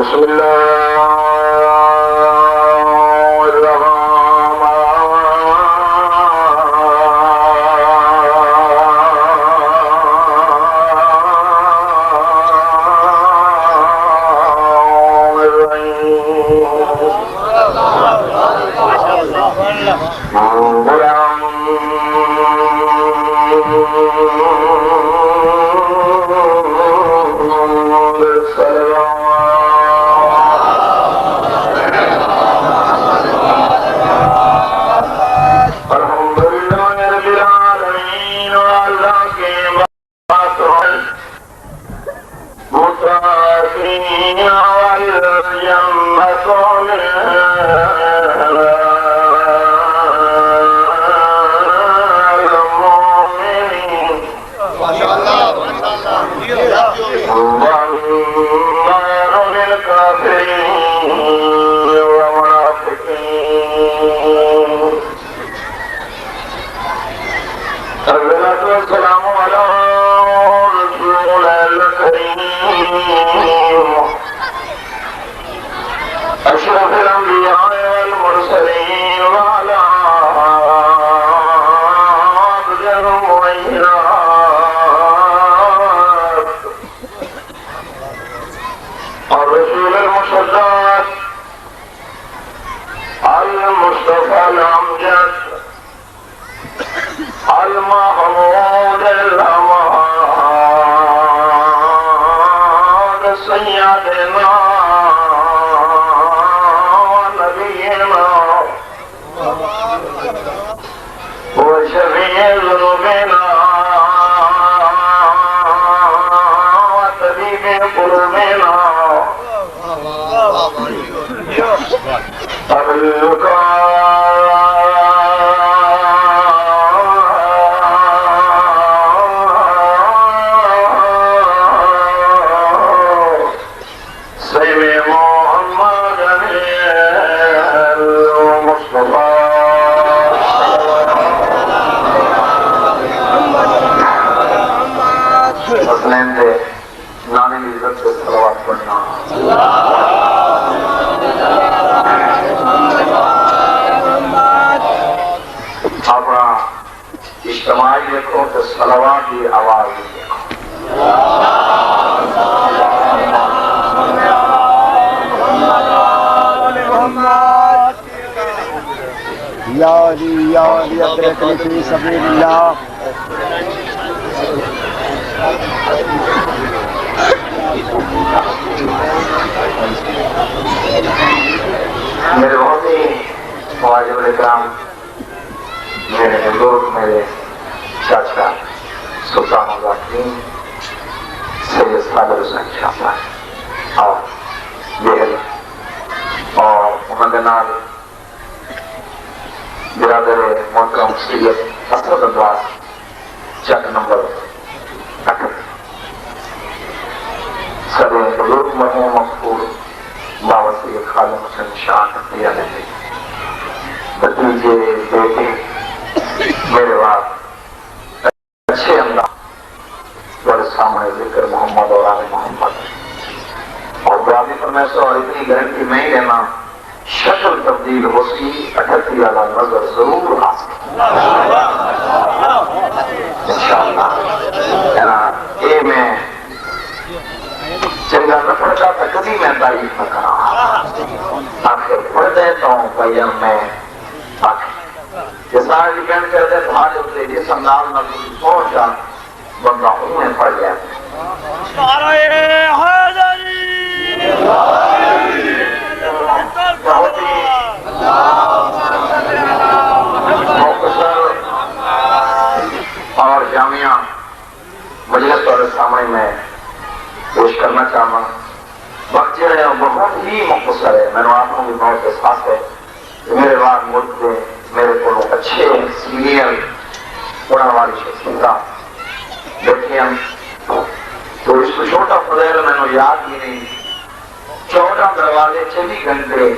بسم الله أشرف الأنبياء والمرسلين وعلى عبدهم وإناث الرسول المصدق المصطفى الأمجد المحمود الأمان سيدنا وشفيع ذنوبنا وطبيب قلوبنا أرجوك سيدي محمد المصطفى حسنین دے نانے کی عزت سے صلوات پڑھنا اپنا اجتماعی دیکھو تو صلوات کی آواز دیکھو یا علی ادرکنی فی سبیل اللہ میرے بہت ہی واجب اکرام میرے بزرگ میرے چاچا سلطان الذاکرین سید صابر حسین شاہ صاحب اور بہل اور انہوں نال برادر محترم سید اسد عباس چک نمبر 8 سدے بزرگ مرحوم مغفور بابا سید خادم حسین شاہ تقدیر علیہ بھتیجے بیٹے میرے بعد اچھے انداز اور سامنے ذکر محمد اور آل محمد اور برادری فرمیسو اور اتنی گارنٹی میں ہی لینا شکل تبدیل ہو سی 38 والا نظر ضرور حاصل انشاءاللہ اے میں چنگا نہ پڑھتا تھا کبھی میں تعریف نہ کرا آخر پڑھ دیتا ہوں بیان میں آخر جسان ڈیپینڈ کرتے تمہارے اتنے جس انداز نہ پہنچا بندہ ہوں میں پڑھ گیا نعرہ حیدری بہت ہی مختصر اور جامعہ مجلس اور سامنے میں پیش کرنا چاہتا وقت جو ہے بہت ہی مختصر ہے میں نے آپ کو بھی بہت احساس ہے کہ میرے بعد ملک میں میرے کو اچھے سینئر پڑھنے والی شخصیت بیٹھے ہیں تو اس کو چھوٹا فضیل میں نے یاد ہی نہیں 14 دروازے 24 گھنٹے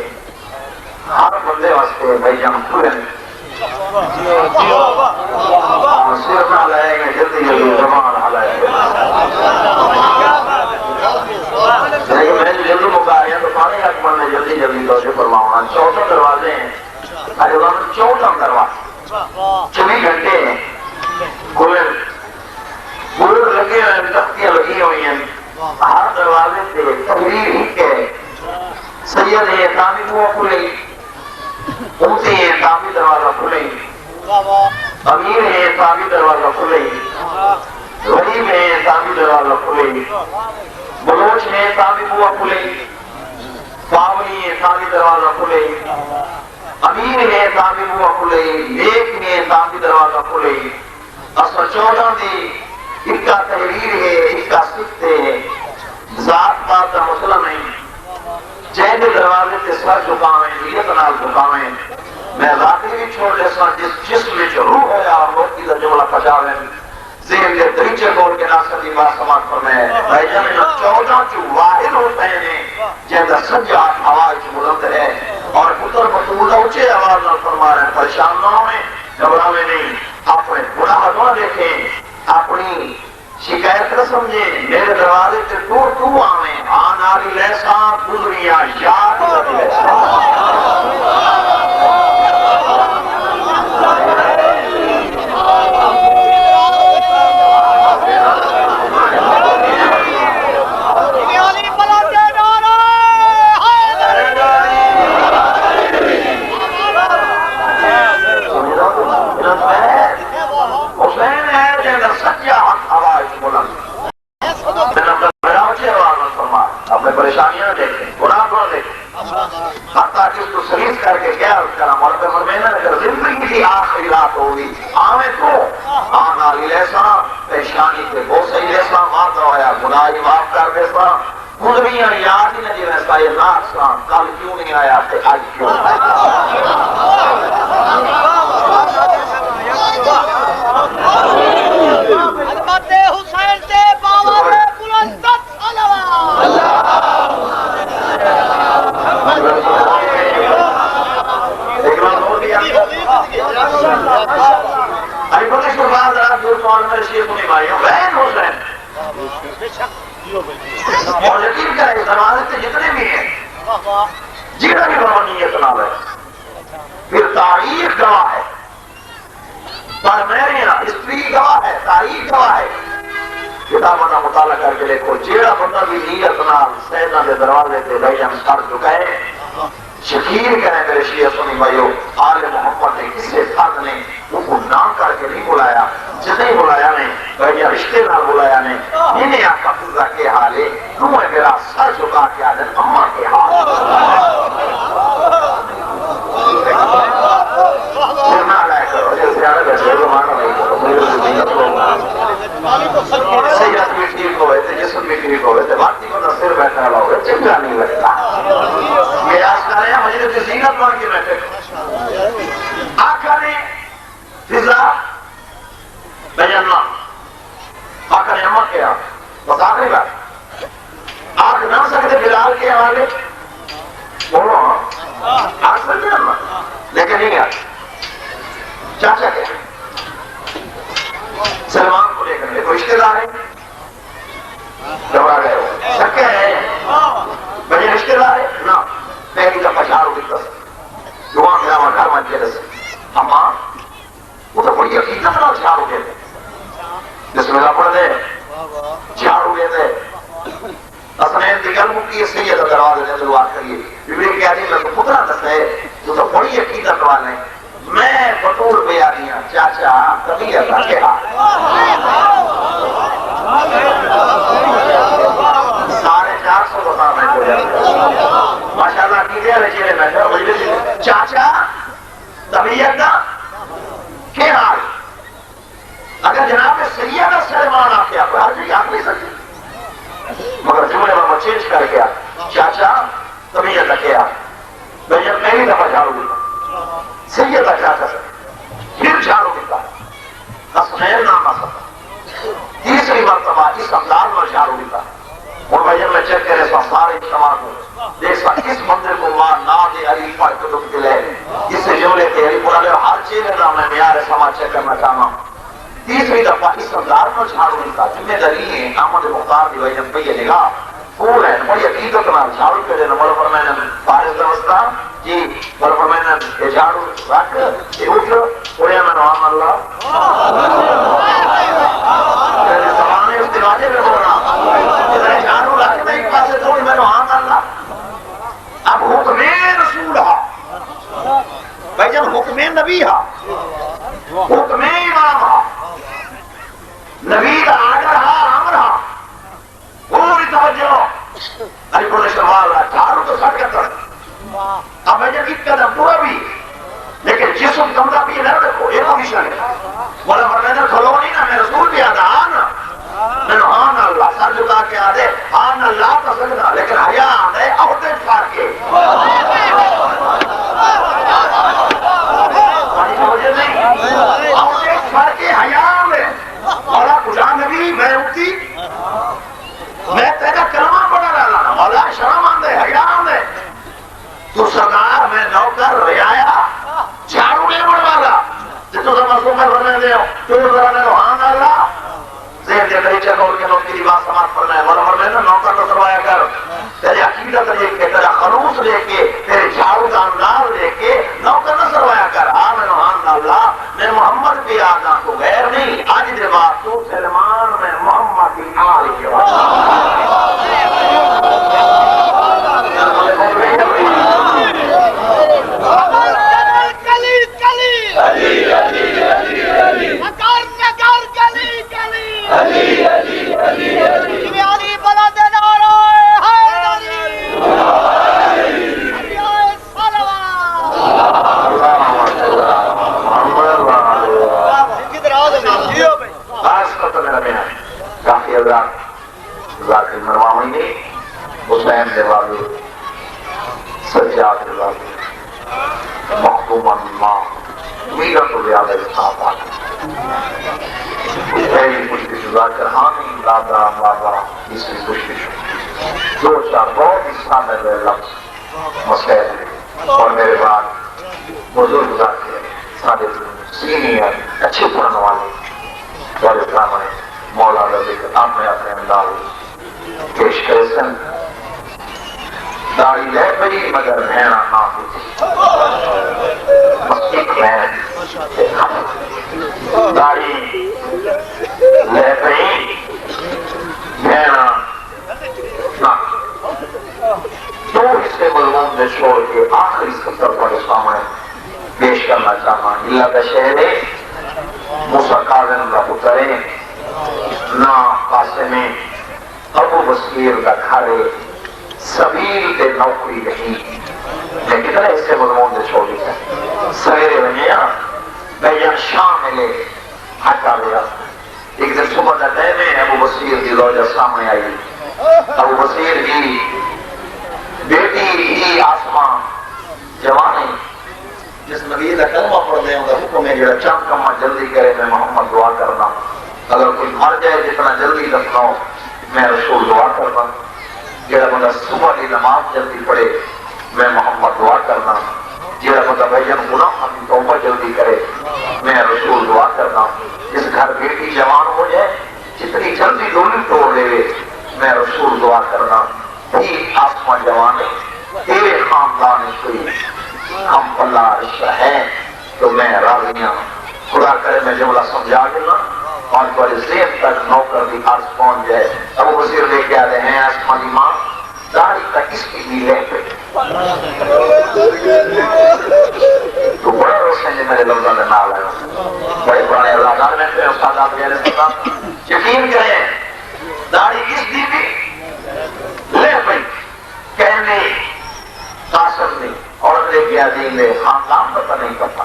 ہر بندے واسطے بھائی جان پورے صرف نہ لائے گا جلدی جلدی زمان حلائے گا لیکن میں جلدی مکا رہا تو فرماؤں 14 دروازے ہیں، ارے وہاں 14 دروازے 24 گھنٹے ہیں، کھلے بورڈ لگے ہوئے ہیں، تختیاں لگی ہوئی ہیں، ہر دروازے سے تحریر ہی کے سید ہے تامی بوا کھلے، امتی ہے تامی دروازہ کھلے، امیر ہے تامی دروازہ کھلے، غریب ہے تامی دروازہ کھلے، بلوچ ہے تامی بوا کھلے، پاولی ہے تامی دروازہ کھلے، امیر ہے تامی بوا کھلے، نیک ہے تامی دروازہ کھلے، اصل 14 دی اکا تحریر ہے، اکا سکتے ہے، ذات بات مسئلہ نہیں، جہد دروازے سے سر جھکاویں، نیت نال جھکاویں، میں ذاتی بھی چھوڑ لے سن جس جسم میں جو روح ہے اور لوگ کی در جملہ پچاویں، ذہن کے دریچے کھول کے ناصر دی بات سماعت فرمائے، بھائی جانے 14 جو واحد ہوتے ہیں جہد سجاد آواز بلند ہے اور پتر بطولہ اونچے آواز نہ فرما رہے ہیں، پریشان نہ ہوئے، گھبراویں نہیں، اپنے گناہ نہ دیکھیں، اپنی شکایت نہ سمجھیں، میرے دروازے سے تو آویں، آن آلی لیسا گزریاں یاد آلی لیسا اپنے پریشانیاں دیکھیں، گناہ کو دیکھیں، حتیٰ کہ اس کو سلیس کر کے کیا کرنا مولد فرمینا اگر زندگی کی آخری رات ہوگی آمیں تو آنا لی لیسا پریشانی کے بوسے لیسا مات رہا گناہی معاف کر دیسا گزریاں یاد ہی نہیں رہتا یہ ناک سا کل کیوں نہیں آیا تھے آج کیوں علمت حسین سے باور بلندت ابھی بہت بعد رات دور کون میں شیخ نہیں بھائیوں بہن حسین اور یقین کریں زمانے سے جتنے بھی ہیں جنہیں بھی بھونی یہ سنا ہے پھر تاریخ گواہ ہے پر میرے یہاں ہسٹری گواہ ہے تاریخ گواہ ہے کتابوں کا مطالعہ کر کے دیکھو جیڑا بندہ بھی نیت نال سیدنا دے دروازے تے بھائی ہم سر چکے شکیر کریں میرے شیعہ سنی بھائیو آل محمد نے کسی فرد نے ان کو نام کر کے نہیں بلایا جتنے بلایا نے بھائی رشتے نال بلایا نے انہیں آقا پورا کے حال ہے نوے میرا سر چکا کے آدھن اممہ کے حال سرنا لائے کرو جیسے آنے بیٹھے زمانہ نہیں کرو سیدت بھی ٹھیک ہوئے تھے جسم بھی ٹھیک ہوئے تھے باقی بندہ سر بیٹھنے والا ہوئے چنگا نہیں لگتا یہ آج کر رہے ہیں مجھے کی زینت بن کے بیٹھے آقا نے فضا بیاننا آقا نے امت کیا بس آخری بات آنکھ نہ سکتے بلال کے حوالے بولو آنکھ سکتے امت لیکن نہیں آج چاچا کیا سلمان کو لے کر لے کوئی رشتے دار ہے گھبرا گئے ہو شکے ہے مجھے رشتے دار ہے نا پہلی دفعہ شاہرو کی طرف جوان میرا وہاں گھر مجھے رسے اما وہ تو بڑی حقیقت نہ شاہرو کے تھے جس میں پڑھ دے شاہرو کے تھے اسنین دیگر مکی اس لیے دروازے نے دلوار کریے بیوی کہہ رہی میں تو پترہ دستے تو بڑی حقیقت والے میں بطول بیانیاں چاچا کبھی ایسا کہا 450 بتا میں کو جاتا ماشاءاللہ کیجئے رجیلے میں چاچا طبیعت دا کیا حال اگر جناب سیدہ سلمان آپ کیا کوئی ہر چیز آپ نہیں سکتی مگر جملے میں چینج کر گیا چاچا طبیعت دا کیا میں جب پہلی دفعہ جھاڑو دیتا سیدہ چاچا سے پھر جھاڑو دیتا اسنین نام آسا تیسری مرتبہ اس انداز میں جھاڑو دیتا اور بھائی میں چیک کرے سا سارے اجتماع کو دیکھ سا اس مندر کو ماں ناد علی پر کتب کے لئے اس جملے کے علی پورا لئے ہر چیز نام میں میارے سما چیک کرنا چاہنا تیسری دفعہ اس انداز میں جھاڑو دیتا ذمہ داری ہے احمد مختار دی بھائی جب پہ یہ نگاہ پور ہے بڑی عقیدت نام جھاڑو کے لئے نمبر پر میں نے فارغ دوستا جی پر میں نے یہ جھاڑو رکھ یہ اٹھ اڑیا میں نام اللہ میرے زمانے اس دروازے میں بولا میں جھاڑو رکھ میں ایک پاسے تھوڑی میں نام اللہ اب حکم رسول ہا بھائی جب حکم نبی ہا حکم امام ہا نبی کا آڈر ہا امر ہا پوری توجہ ابھی بولے سوال ہے جھاڑو تو سٹ کر اب میں جب قدم پورا بھی لیکن جسم کمرہ بھی نہ رکھو یہ پوزیشن ہے بولا فرمایا کھلو نہیں نا میں رسول بھی آدھا آنا میں نے آن اللہ سر جھکا کے آدھے آن اللہ تو سکتا لیکن حیا آدھے عہدے پھار کے مجھے نہیں عہدے پھار کے حیا میں مولا خدا نبی میں اٹھتی میں تیرا کلمہ پڑھا رہا نا مولا شرم آندے حیا آندے تو سردار میں نوکر رعایا جھاڑو نہیں بڑھوالا جتو سا مسئلہ میں رہنے دے ہو تو ذرا نے روحان اللہ زیر دے دریچہ کھول کے نوکی کی بات سماعت کرنا ہے مولا فرمائے نا نوکر تو کروایا کر تیرے عقیدت دیکھ کے تیرا خلوص دیکھ کے تیرے جھاڑو کا انداز دیکھ کے نوکر نہ کروایا کر آمین روحان اللہ میں محمد بھی آدھا تو غیر نہیں آج دے بات تو سلمان میں محمد بھی آل کے کافی ذاکر مروامی نے حسین دے والے سجاد دے والے مختوم اللہ میرا تو زیادہ اصحاب آتا پہلی کچھ ذاکر حامی دادا بابا اس کی کوشش دو چار بہت اصحاب ہے لفظ مسئلہ اور میرے بعد بزرگ ذاکر سارے سینئر اچھے پڑھنے والے اور اسلام ہے مولا رضی آپ میں اپنے انداز پیش کرے سن داڑھی لے پئی مگر بھیڑا نہ ہوتی مسجد میں داڑھی لے پئی بھیڑا نہ دو حصے مضمون میں چھوڑ کے آخری سطر پر سامنے پیش کرنا چاہتا ہوں اللہ کا شہر موسیٰ کاظم کا پتر نا قاسم ابو بصیر کا گھر سبیل تے نوکری نہیں میں کتنے حصے مضمون سے چھوڑی ہے سویرے بنیا بیان شام ملے ہٹا لیا ایک دن صبح جاتے میں ابو بصیر کی زوجہ سامنے آئی ابو بصیر کی بیٹی ہی آسمان جوانے جس نبی کا کلمہ پڑھ دے ہوگا حکم ہے جڑا چند کما جلدی کرے میں محمد دعا کرنا اگر کوئی مر جائے جتنا جلدی دفناؤ میں رسول دعا کرنا جڑا بندہ صبح کی نماز جلدی پڑھے میں محمد دعا کرنا جڑا بندہ بھائیان گناہ کی توبہ جلدی کرے میں رسول دعا کرنا جس گھر بیٹی جوان ہو جائے جتنی جلدی ڈولی توڑ لے میں رسول دعا کرنا ہی آسمان جوانے تیرے خاندان کوئی ہم اللہ رشتہ ہے تو میں راضیاں خدا کرے میں جملہ سمجھا گیا اور بڑے ذہن تک نوکر بھی عرض پہنچ جائے ابو بصیر لے کے آتے ہیں آسمانی ماں داڑھی تک اس کی بھی لے پہ تو بڑے روشن جی میرے لفظوں نے نال آئے بڑے پرانے اللہ دار میں تھے استادات بھی پتا یقین کریں داڑھی اس دی بھی لے پہ کہنے قاسم نے اور لے کے آدھی میں خاندان پتہ نہیں کرتا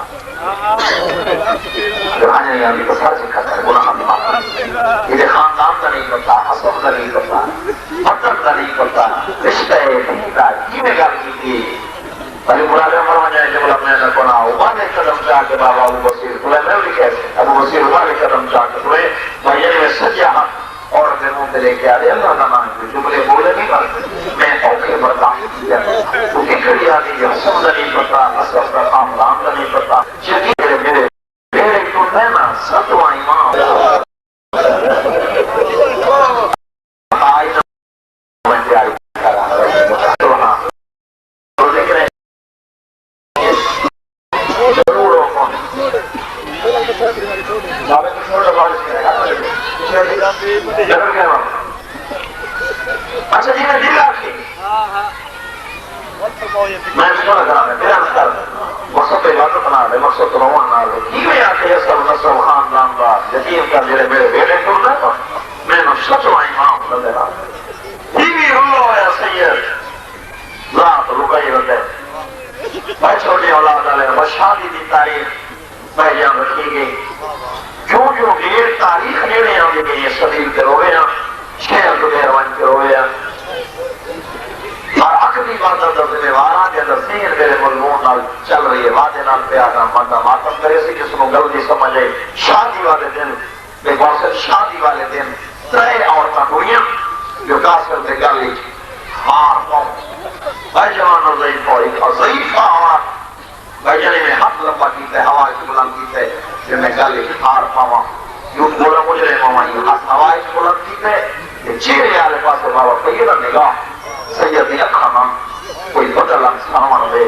گرانے نہیں آدھی تو سر سکھاتا ہے گناہ اللہ یہ خاندان کا نہیں کرتا حسب کا نہیں کرتا مطلب کا نہیں کرتا رشتہ ہے کا کیویں گل کی تھی بھائی مراد عمر ہو جائے جب اپنے نہ کونا ابا نے قدم چاہ کے بابا ابو بصیر تمہیں میں بھی کہتے ابو بصیر ابا نے قدم چاہ کے تمہیں بھائی میں سجا اور میں منہ پہ لے کے آ رہے اللہ کا نام جملے بولے نہیں کرتے میں اوکے برداشت کیا تو کھڑی آ گئی حسن کا نہیں پتا حسب کا خاندان کا نہیں پتا میرے میرے تو میں نا ستواں امام میں سنا کرا میں بیان کر مقصد عبادت نہ لے مقصد روان نہ لے کی میں آتے اصل نسل خاندان کا یقین کر جڑے میرے بیٹے ٹر رہے میں نے سچ امام نظر آ کی بھی ہو یا سید ذات رکائی ہوتے بھائی چھوٹی اولاد والے بس شادی کی تاریخ بھائی جان رکھی گئی جو غیر تاریخ نیڑے آگے گئی ہے سبیل کے روئے ہیں شہر کو دیر وان کے روئے ہیں اور اکلی بات ذمہ وارا کے اندر سین میرے ملمون نال چل رہی ہے وعدے نال پیار نال ماتا ماتم کرے سی جس کو غلطی سمجھے شادی والے دن بے باصل شادی والے دن ترے عورتیں ہوئیں جو کاسر سے گلی ہار پاؤں بھائی جوان اور ضعیف اور ضعیفہ عورت بھائی جانے میں ہاتھ لمبا کیتے ہوا سے بلند کیتے جو میں گلی ہار پاؤں یوں بولا مجھے ماما یہ ہاتھ ہوا سے بلند کیتے یہ چیرے آلے پاسے بابا قیدہ نگاہ سیدی اکھانا کوئی بدل انسان دے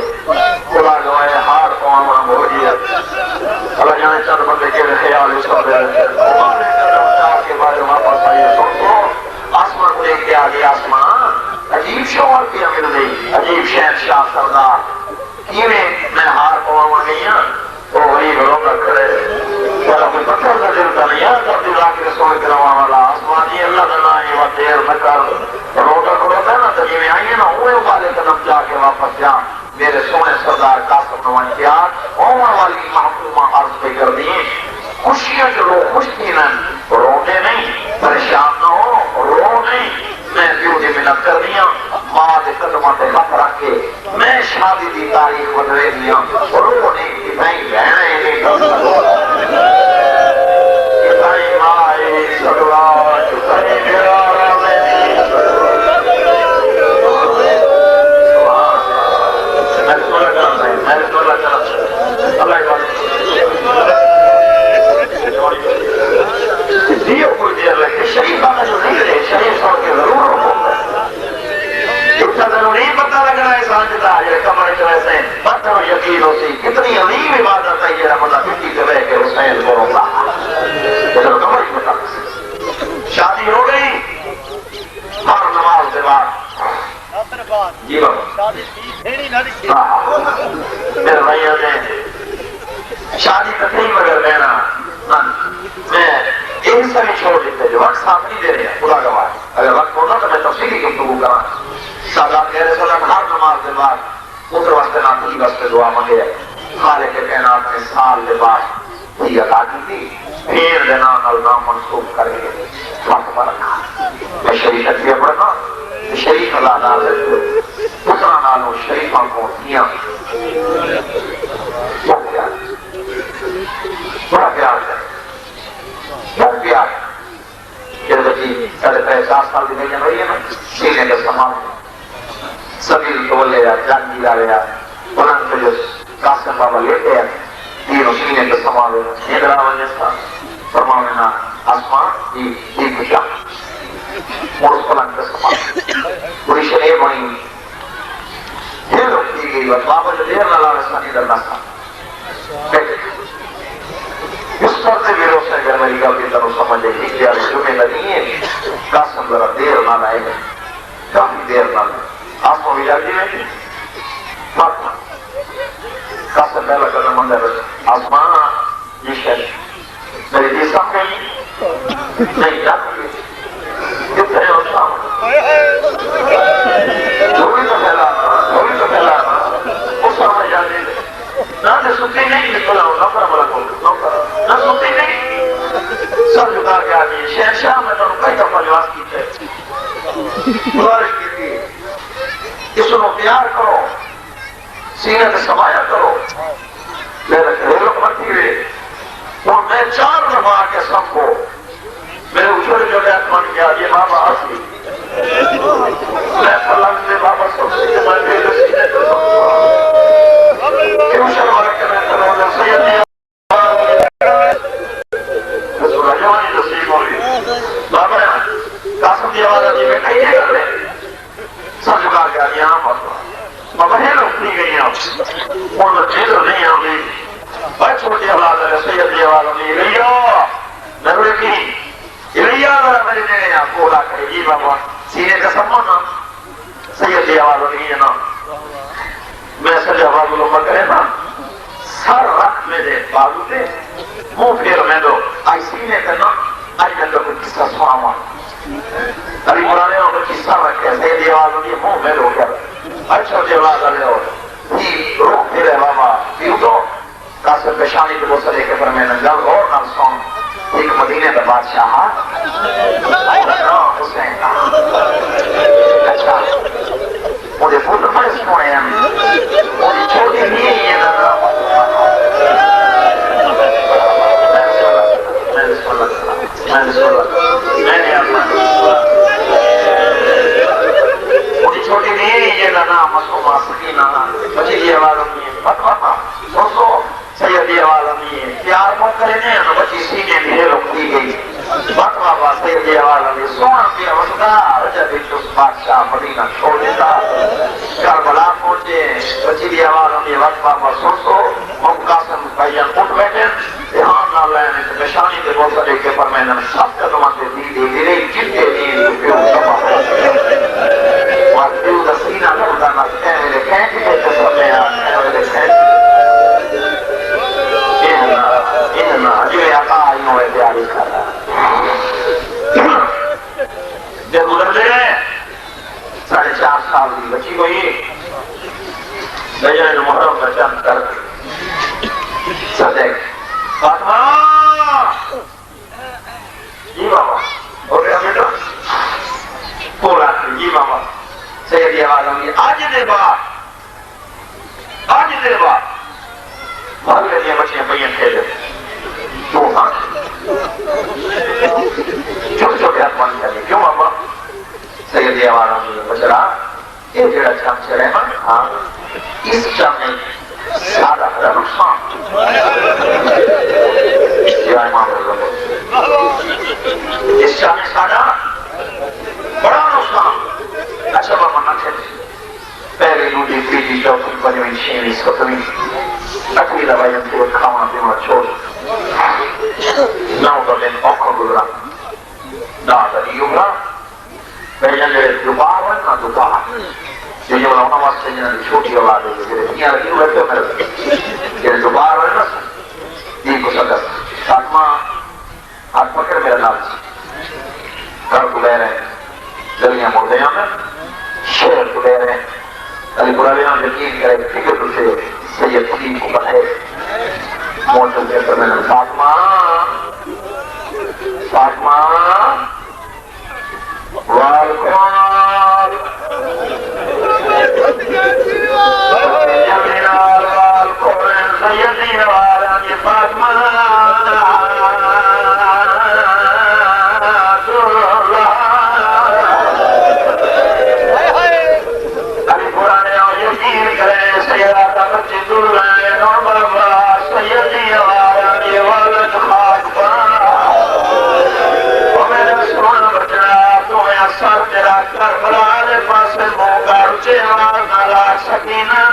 خدا گوائے ہار پاؤں ہو جیے اللہ جانے چند بندے کے خیال اس کا دے ہمارے قدم کے بارے میں واپس آئیے سنتو آسمان کو دیکھ کے آگے آسمان عجیب شوہر کی امیر دی عجیب شہنشاہ سردار کیویں میں ہار پاؤں گئی ہاں تو وہی گھروں کا کھڑے والا کوئی پتھر کا دل کا نہیں ہے تب دل آکے رسول کروا والا آسمانی اللہ دنائی و دیر نہ کر روٹا کھڑوتا ہے نا تجیویں آئیے نا ہوئے والے قدم جا کے واپس جا میرے سوئے سردار قاسم نوان کی آج عمر والی محکومہ عرض پہ کر دی خوشیاں جو لوگ خوش تھی نا رونے نہیں پریشان نہ ہو رو نہیں میں پیو دی منت کر دیا ماں دے قدمہ تے ہاتھ رکھ کے میں شادی دی تاریخ بدلے دیا رو نہیں کہ میں بہنے نہیں کر سکتا کتائی مائی سگلا کتائی میرا رامے میں سولا کرنا ہے میں سولا کرنا اللہ دیو کوئی دیر لگے شریف آنا جو نہیں رہے شریف سوڑ کے ضرور ہوگا جھوٹا تنہوں نہیں پتہ لگ رہا ہے سانجدہ یہ کمرے جو ایسے پتہ ہو یقین ہو سی کتنی عظیم عبادت ہے یہ رمضہ مٹی کے بے کے حسین کو روکا جب کمر ہی پتہ شادی ہو گئی ہر نماز کے بعد جی بابا میرے بھائیوں نے شادی تک نہیں مگر میرا میں ایک ساری چھوڑ دیتے جو وقت ساتھ نہیں دے رہے ہیں خدا گواہ اگر وقت ہونا تو میں تفصیلی گفتگو کرا سادات کہہ رہے سلام ہر نماز کے بعد اتر واسطے ناتی واسطے دعا مانگے خالق کے کائنات میں سال کے بعد یہ عطا کی تھی پھر دینا نام منسوخ کر کے وقت پر رکھا میں شریعت بھی پڑھنا شریف اللہ نال اتنا نالوں شریفہ کو دیا بہت پیار بڑا پیار ہے بہت پیار جب بچی ساڑھے 7 سال کی نہیں رہی ہے نا سینے کا سامان سبیل تو لے جان جا رہا بلند پہ جو قاسم بابا لیتے ہیں تینوں سینے کا سامان ندرا وجہ فرماوینا آسمان یہ کچھا اور اس بلند کا سامان پوری شریف بنی پھر کی گئی بات بابا جو دیر نہ لانے سانی درنا تھا اس پر سے میرے اس نے اگر میری گل کی طرح سمجھے کہ کیا جمعے نہیں ہے قاسم ذرا دیر نہ لائے گا کافی دیر نہ لائے آپ کو بھی جاتی ہے قاسم پہلا قدم اندر آسمان یہ شہر میری جی سب گئی نہیں جاتی ہے کتنے ہیں اس کام تھوڑی تو پھیلانا اس سامنے جانے دے نہ سے سنتے نہیں نکلا ہوں نوکر ملک نہ سنتے نہیں سر جھکا کے آگئی شہنشاہ میں تو کئی دفعہ جواز کی تھے گزارش کی تھی اس کو پیار کرو سینے سے سمایا کرو میرے گھریلو مرتی ہوئے اور میں 4 دفعہ کے سب کو میرے اچھوڑے جو میں اتمان کیا یہ بابا آسی میں پلنگ سے بابا سب سے میں میرے سینے سے سب کو کیوں شروع کے میں کروں گا سیدی رسول اللہ جوانی تصریف ہوئی بابا قاسم دی آواز آتی میں کہیں کر لیں سر جھکا کے آگئی یہاں پر بابا ہے لوگ نہیں گئی آپ اور میں چیزر نہیں آگئی بھائی چھوٹی آواز ہے سیدی آواز آتی رہیو ضروری کی رہیو ذرا میرے دینے آپ کو اولا کرے جی بابا سینے کا سمانا سیدی آواز آتی ہے نا بازو تے منہ پھیر میں دو آئی سینے تے نا آئی میں دو کوئی قصہ سواما علی مرانے ہوں کوئی قصہ رکھے سیدی آواز ہوگی منہ میں دو کیا اچھا دی آواز آلے ہو ہی روح پھرے بابا پیو دو قاسم پیشانی کے بہت سلے کے فرمین گل غور نال سون ایک مدینے کا بادشاہ حسین اچھا مجھے پوتر بڑے سونے ہیں مجھے چھوٹی نہیں ہے یہ نہ مجھے چھوٹی نہیں ہے یہ نہ مسلمہ سکینہ بچی دی آواز نہیں ہے فتوہ سوچو سیدی آواز نہیں ہے پیار مت کرے نہیں ہے بچی سینے میں رکھ دی گئی فتوہ سیدی آواز نہیں ہے سونا پیا وسدار جب اس بادشاہ مدینہ چھوڑ دیتا کربلا پہنچے بچی دی آواز نہیں ہے فتوہ سوچو ہم قاسم بھائیان اٹھ بیٹھے دھیان نہ لینے تو نشانی کے بہت سارے کے پر میں نے سب قدمہ سے دی دے جنتے دی پیو سبا اور پیو دسینہ لڑتا نہ کہنے میرے کہیں کہ بیٹے سب میں آنے میرے کہیں انہا جو آقا آئینوں ہے تیاری کر رہا جب گزر دے 4.5 سال کی بچی کو یہ بیجن محرم کا چند کر صدق فاطمہ جی بابا ہو گیا بیٹا پورا جی بابا سیدی آواز ہوگی آج دے بعد بھاگلے دیا بچیاں پہیاں کھیلے کیوں ہاں چھوٹے چھوٹے ہاتھ مان جائے کیوں بابا سیدی آواز ہوگی بچرا یہ جڑا چم چلے ہاں اس چم میں سادہ نقصان یا امام رضا اس چم میں سادہ بڑا نقصان اچھا بابا نہ کھیلے پہلی نوٹی تیجی چوتھی پنجویں چھویں ستویں اٹھویں دبائیں تو کھانا پینا چھوڑ 9 دن اوکھا گزرا دادا یوگا پہلے نے دوبار ہے نہ دوبار یہ جو لونا واسطے جنہاں نے چھوٹی اولاد ہے یہ رکھی ہوئے تھے میرے یہ دوبار ہے نا یہ کو سکتا فاطمہ ہاتھ پکڑ میرا نال گھر کو لے رہے ہیں گلیاں مردے ہیں شہر کو لے رہے ہیں علی قرآن یقین کرے فکر سے سید تقیم کو بتائے موجود کے فرمائے فاطمہ والقرآن جمینال والقرآن سیدی والان یہ فاطمہ سکینہ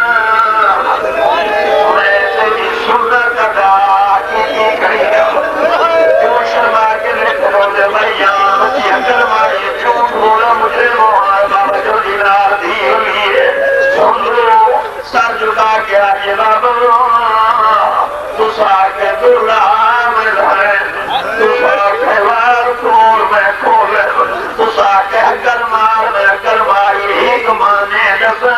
میں تیری سنت ادا کی کری کیوں شرما کے لیتے روزے بیان کی اگر ماری جھوٹ بولا مجھے بابا جو دینار دی ہوئی ہے سن لو سر جھکا کے آگے بابا تو سا کے دلہ میں لائے تو سا کے وار کھول میں کھولے تو سا کے گرمار میں گرمائی ایک مانے دسا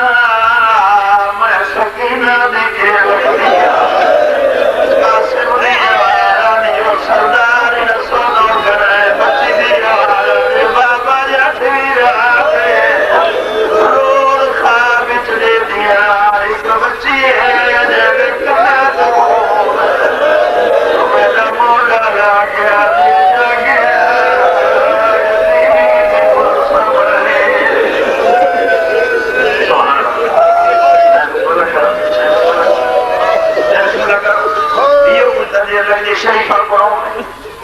سکینہ دیکھے لگیا قاسم نے آرانی و سرداری رسولوں کرے بچی دی آرانی بابا جاتوی آتے رول خواب چلے دیا ایک بچی ہے جب کہا تو میرا مولا راگیا دیا گیا شریف پڑھو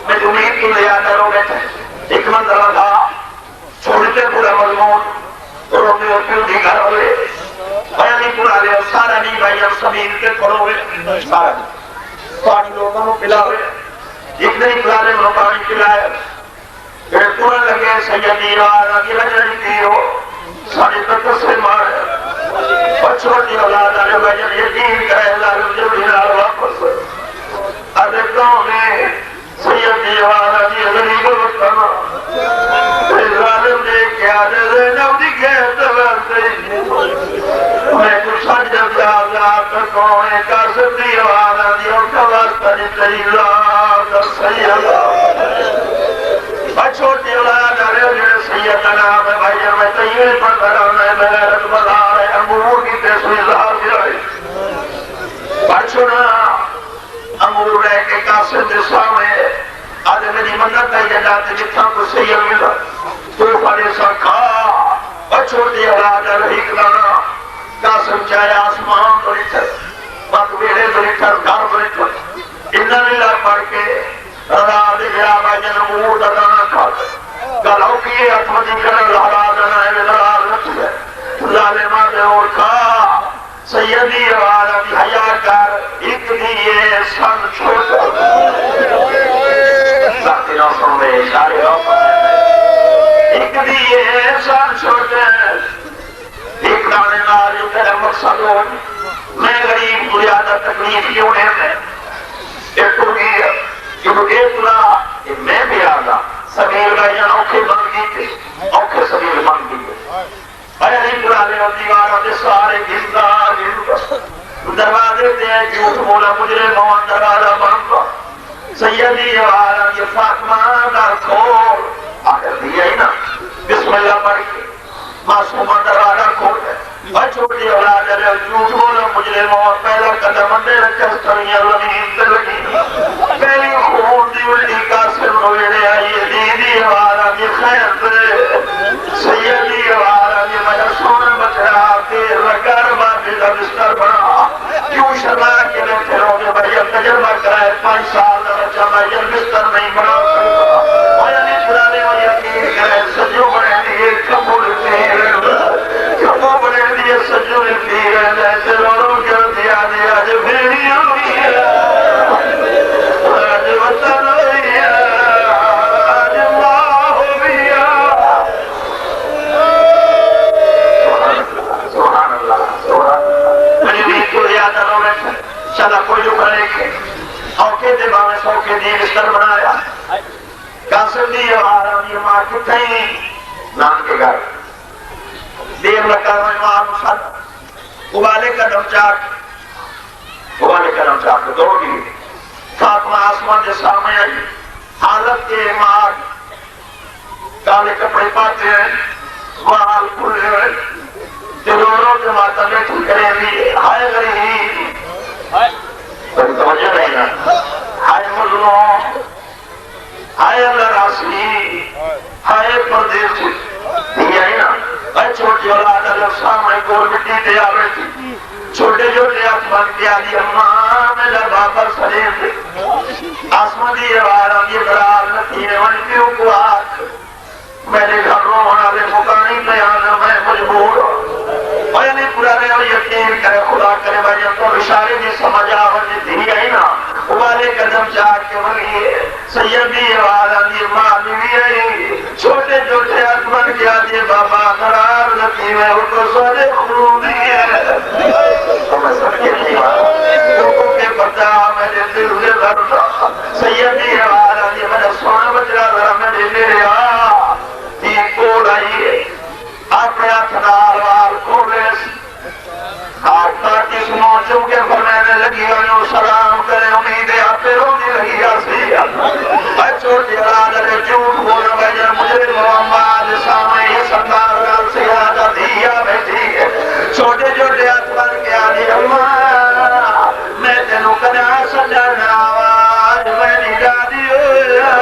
میں امید کی لیا کرو گے ایک منظرہ تھا چھوڑتے پورا مضمون رومی اور پیو دی گھر ہوئے بیانی پورا لے سارا نہیں بھائی اب سمین کے پڑھو گے سارا نہیں پانی لوگوں کو پلا ہوئے ایک نہیں پلا لے انہوں پانی پلائے پھر پورا لگے سیدی آرہ کی رجلی تیرو ساڑی تک سے مارے بچوں کی اولاد آرہ بھائی یقین کرے اللہ رجل بھینا واپس گاؤں میں سیدی والا جی غریب وطن ظالم نے کیا زینب دی کہتا میں کچھ سجد پیار لاتا کوئے قاسم دی والا جی اور کبھاستا جی تری لاتا سیدہ چھوٹی اولاد رہے جنہیں سیدنا میں بھائی میں تیوی پر درانا ہے بغیرت بزار ہے انگور کی تیسوی ظہر بھی رہے بچھنا انگور رہ کے قاسم دے سامنے آدھے میری منت ہے جنات جتنا کو سید ملا تو پڑے سا کھا چھوٹی اولاد رہی کلانا قاسم چاہے آسمان تو لٹھر مقبیرے تو لٹھر گھر تو لٹھر انہا للہ پڑھ کے رضا دے گیا بھائی نمور دانا کھاتے گلو کیے اٹھمدی کرنے لہرا دانا ہے لہرا رکھ ہے ظالمہ دے اور کھا سیدی والا بھی حیاء کر ایک دیئے سن چھوٹا ساکتی نوسوں میں اشارے نوسوں میں ایک دیئے سن چھوٹے ایک دانے ناری تیرے مقصد ہو میں غریب بریادہ تکلیف کیوں نے میں ایک تو گیا کیونکہ ایک میں بھی آگا سبیل کا یہاں اوکھے بن گئی تھے اوکھے سبیل بن گئی اے نہیں پرانے اور دیواروں دے سارے گھندا دروازے دے جھوٹ بولا مجرے موان دروازہ بن گا سیدی والا یہ فاطمہ در کھول آخر دیا ہی نا بسم اللہ پڑھ کے معصومہ دروازہ کھول ہے اور چھوٹی اولاد ہے جھوٹ بولا مجرے موان پہلا قدم اندے رکھس کریاں زمین تے لگی پہلی خون دی الٹی قاسم رویڑے آئیے دیدی والا یہ خیر دے سیدی والا یہ مجھے سونا بچڑا دیر لگر باقی دا بستر بنا کیوں شرما کے لئے پھروں گے بھائی اب تجربہ کرائے 5 سال دا بچہ بھائی بستر نہیں بنا سکتا اور یعنی چرانے اور یقین کرائے سجو بڑے دیئے قبول کبو بڑے دیئے سجو پیر ایسے رونوں کے دیا دیا جو بھیڑی ہوئی ہے آج وطن ہوئی ہے آج ماں ہوئی ہے سبحان اللہ سبحان اللہ مجھے بھی تو یاد آنوں میں شاید کوئی جو کرے کے اوکے دے بانے سوکے دی بستر بنایا قاسم دی آرام یہ ماں کتھے ہی نام کے گھر دیر لگا رہا امام صد ابالے قدم چاک دو گی فاطمہ آسمان کے سامنے آئی حالت کے امام کالے کپڑے پاتے ہیں وحال کھلے ہیں جنوروں کے ماتا میں ٹھکرے بھی ہائے غریب کوئی توجہ نہیں نا ہائے مظلوم ہائے اللہ راسی ہائے پردیسی دیا ہی نا چھوٹی اولاد علیہ سامنے گور مٹی دے آوے تھی چھوٹے چھوٹے آسمان کی آدھی اماں میرا بابا سلیم دے آسمان دی آرام یہ برار نتی ہے ونٹیوں کو آکھ میرے گھر رونا لے مکانی بیانا میں مجبور اور یعنی پورا رہے اور یقین کرے خدا کرے بھائی تو اشارے بھی سمجھ آوے دھی ہے نا ابالے قدم چاک کے ولیے سیدی آرام یہ معلومی ہے چھوٹے چھوٹے آسمان کی آدھی بابا قرار نتی میں وہ تو سوڑے خونی ہے تو میں سب کے دیوار لوگوں کے بچا میرے دل سے بھرتا سیدی آرام یہ میرا سونا بچرا ذرا میرے میرے تین کوڑ آئیے اپنے اتنار وال کوڑیس آٹھا کس موچوں کے فرمینے لگی انہوں سلام کرے امیدیں آپے رونی لگی آسی چھوٹی رادر جھوٹ بولا بھائی مجھے محمد سامنے یہ سردار گل سے آدھا دیا بیٹھی ہے چھوٹے چھوٹے اتمن کے آدھی اماں میں تینوں کنا سجانا آواز میں نگا دی ہویا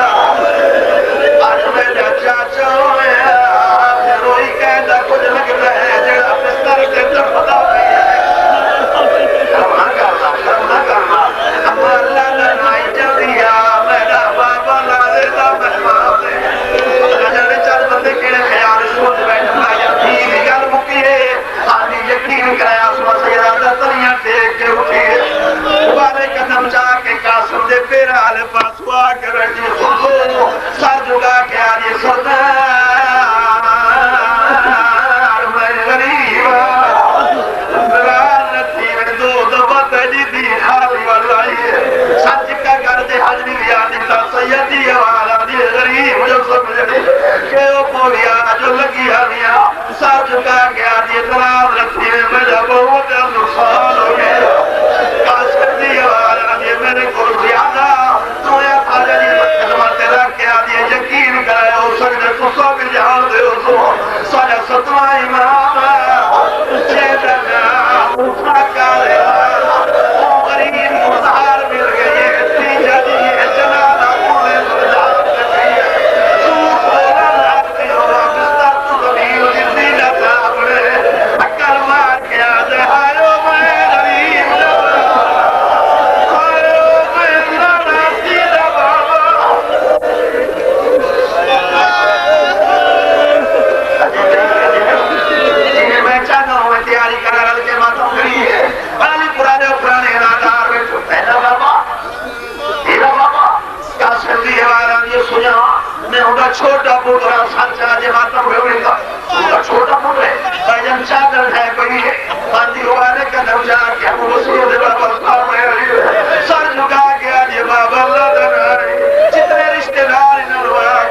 آج میں چاچا ہویا پھر وہی کہتا کچھ لگ رہے ہے جڑا بستر کے ترپتا ہوئی ہے شرم نہ کرنا اما اللہ نے نائی چل دیا میرا بابا لا دیتا مہمان دے جانے چل بندے کیڑے خیال سوچ بیٹھا یا تھی بھی گل مکی ہے آدھی یقین کرے آسما سیدہ تلیاں دیکھ کے اٹھی ہے دوبارے قدم چاہ کے قاسم دے پیر آلے پاس ہوا کے بیٹھی خودو سر جگا کے آدھی سردار میں غریب برانتی میں دو دفعہ تجی دی خالی والائی ہے سچ کا کر دے حج میرا بہت نقصان ہو گیا کاسر دی آواز آدھی میرے کو زیادہ تو یا تھاجا جی خدمت رکھ کے آدھی یقین کرے ہو سکتے تو سو بھی جان دے ہو سو ساجا ستواں امام چیدنا اٹھا کالے غریب مظہر مل گئی تیجا جی جنالہ پولے مردار گئی سوک بولا لگتی ہو بستر تو زمین جزیلہ تابڑے اکر مار کے آدھے آئیو میں غریب آئیو میں لانا سیدہ بابا جنہیں میں چاہتا ہوں میں تیاری کرا رہا کے ماتوں کری ہے والی پرانے ارادار میں چھوٹا ہے نا بابا تیرا بابا کیا سندی ہے والا یہ سنیا میں ان کا چھوٹا پوترا سچا جی ماتوں گھوڑی کا ان کا چھوٹا پوتر ہے بھائی جن چادر ہے کوئی ہے باندھی ہوالے کا نوجا کہ ہم مسئلہ دے بابا سر جھکا گیا جی بابا اللہ دنائی جتنے رشتے دار انہوں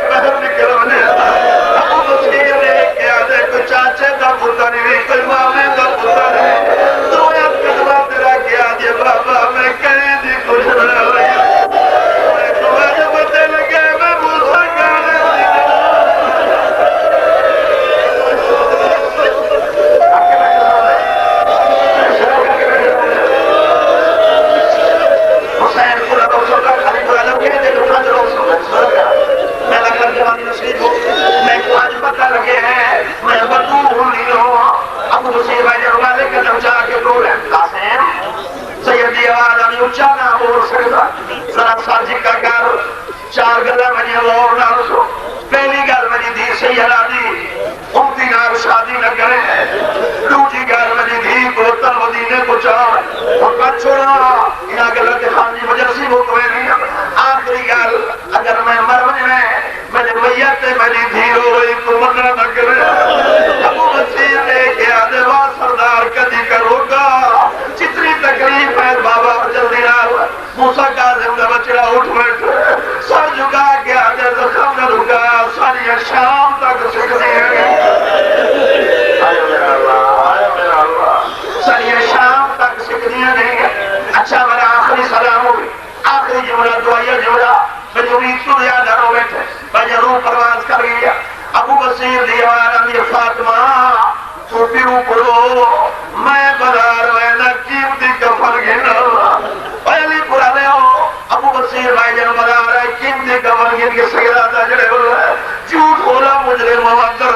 بہر نکل بنے ابو مسئلہ دے کے آدھے کوئی چاچے دا پوتر نہیں کوئی مامے دا پوتر نہیں تو یا قدمہ تیرا کیا جی بابا میں کہیں دی کچھ نہ لگا میں تو آج بتے لگے میں موسیٰ کانے حسین پورا دوستوں کا خالی پورا لوگ کہتے ہیں اٹھا جو دوستوں میں لکھر جوانی نصیب ہوں میں کو آج پتہ لگے ہیں میں بدو نہیں ہوں ابو مسیح بھائی جن والے کا نوچا کے دور ہے قاسم سیدی آواز آنی اچھانا اور سکتا ذرا سازی کا گھر چار گلہ منی اور نہ رسو پہلی گل منی دی سیدہ دی امتی نار شادی نہ کرے دوسری گل منی دی کو تل مدینے کو چاہ اور کچھ چھوڑا یہاں گلت خانجی مجرسی بھوکوے نہیں آخری گل اگر میں مرمنی میں نے میت منی دھی ہوئی تو منہ نہ کرے ابو مسیح نے کیا دیوا سردار کدی کرو گا جتنی تکلیف ہے بابا جلدی نہ موسیٰ کاظم کا بچڑا اٹھ بیٹھ سر جھکا کے آدھے زخم نہ رکا ساری شام تک سکتی ہے ساری شام تک سکتی ہے اچھا میرا آخری سلام ہوگی آخری جملہ دعائیہ جملہ میری امید تو یاد ہو بیٹھے میں روح پرواز کر گیا ابو بصیر دیوار امیر فاطمہ تو پیرو پڑو میں بازار میں نہ قیمتی کفن گھنا پہلی پرانے ہو ابو بصیر بھائی جن بازار ہے قیمتی کفن گھن کے سگرہ دا جڑے بول رہا ہے جھوٹ بولا مجرے موقع